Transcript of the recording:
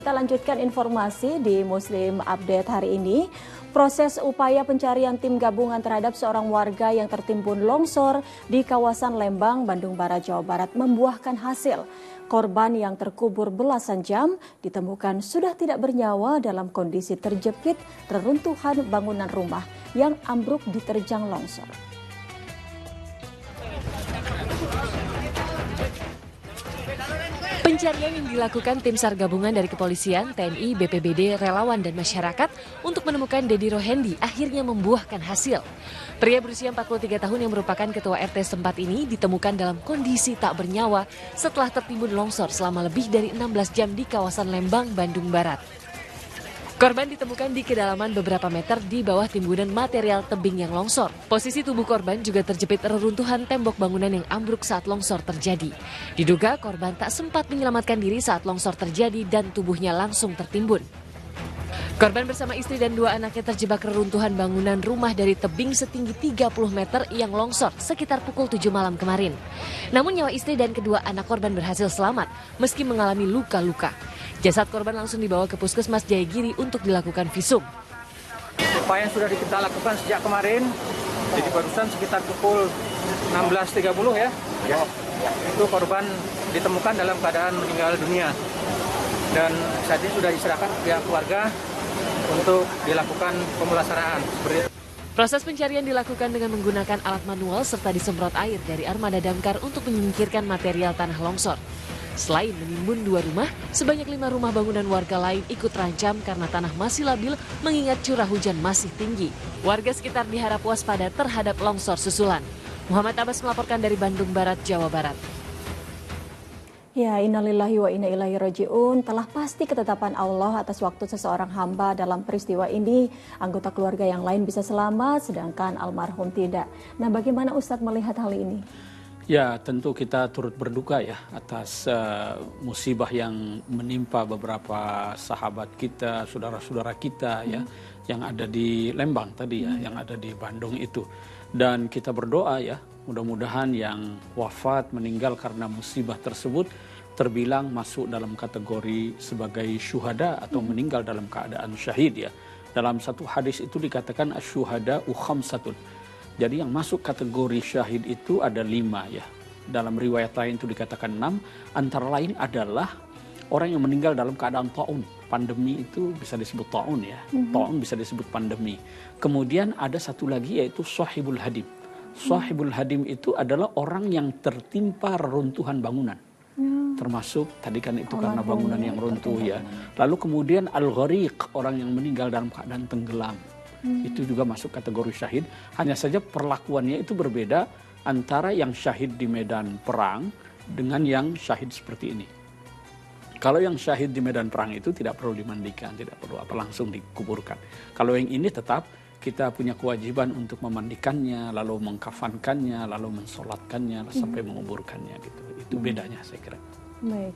Kita lanjutkan informasi di Muslim Update hari ini. Proses upaya pencarian tim gabungan terhadap seorang warga yang tertimbun longsor di kawasan Lembang, Bandung Barat, Jawa Barat membuahkan hasil. Korban yang terkubur belasan jam ditemukan sudah tidak bernyawa dalam kondisi terjepit reruntuhan bangunan rumah yang ambruk diterjang longsor. Pencarian yang dilakukan tim SAR gabungan dari kepolisian, TNI, BPBD, relawan, dan masyarakat untuk menemukan Dedi Rohendi akhirnya membuahkan hasil. Pria berusia 43 tahun yang merupakan ketua RT setempat ini ditemukan dalam kondisi tak bernyawa setelah tertimbun longsor selama lebih dari 16 jam di kawasan Lembang, Bandung Barat. Korban ditemukan di kedalaman beberapa meter di bawah timbunan material tebing yang longsor. Posisi tubuh korban juga terjepit reruntuhan tembok bangunan yang ambruk saat longsor terjadi. Diduga korban tak sempat menyelamatkan diri saat longsor terjadi dan tubuhnya langsung tertimbun. Korban bersama istri dan dua anaknya terjebak reruntuhan bangunan rumah dari tebing setinggi 30 meter yang longsor sekitar pukul 7 malam kemarin. Namun nyawa istri dan kedua anak korban berhasil selamat meski mengalami luka-luka. Jasad korban langsung dibawa ke Puskesmas Jayagiri untuk dilakukan visum. Upaya yang sudah kita lakukan sejak kemarin, jadi barusan sekitar pukul 16.30 ya. Itu korban ditemukan dalam keadaan meninggal dunia. Dan saat ini sudah diserahkan ke pihak keluarga untuk dilakukan pemulasaraan. Proses pencarian dilakukan dengan menggunakan alat manual serta disemprot air dari armada damkar untuk menyingkirkan material tanah longsor. Selain menimbun 2 rumah, sebanyak 5 rumah bangunan warga lain ikut terancam karena tanah masih labil mengingat curah hujan masih tinggi. Warga sekitar diharap waspada terhadap longsor susulan. Muhammad Abbas melaporkan dari Bandung Barat, Jawa Barat. Ya, innalillahi wa inna ilaihi raji'un. Telah pasti ketetapan Allah atas waktu seseorang hamba dalam peristiwa ini. Anggota keluarga yang lain bisa selamat, sedangkan almarhum tidak. Nah, bagaimana Ustadz melihat hal ini? Ya, tentu kita turut berduka ya atas musibah yang menimpa beberapa sahabat kita, saudara-saudara kita ya, yang ada di Lembang tadi ya, yang ada di Bandung itu. Dan kita berdoa ya, mudah-mudahan yang wafat meninggal karena musibah tersebut terbilang masuk dalam kategori sebagai syuhada atau meninggal dalam keadaan syahid ya. Dalam satu hadis itu dikatakan asyuhada khamsatun. Jadi yang masuk kategori syahid itu ada 5 ya. Dalam riwayat lain itu dikatakan 6. Antara lain adalah orang yang meninggal dalam keadaan ta'un. Pandemi itu bisa disebut ta'un ya. Ta'un bisa disebut pandemi. Kemudian ada satu lagi yaitu sahibul hadim. Sahibul hadim itu adalah orang yang tertimpa reruntuhan bangunan. Termasuk tadi kan itu karena bangunan yang runtuh ya. Lalu kemudian al-ghariq, orang yang meninggal dalam keadaan tenggelam. Itu juga masuk kategori syahid. Hanya saja perlakuannya itu berbeda antara yang syahid di medan perang dengan yang syahid seperti ini. Kalau yang syahid di medan perang itu tidak perlu dimandikan, tidak perlu langsung dikuburkan. Kalau yang ini tetap kita punya kewajiban untuk memandikannya, lalu mengkafankannya, lalu mensolatkannya, sampai menguburkannya gitu. Itu bedanya saya kira. Baik.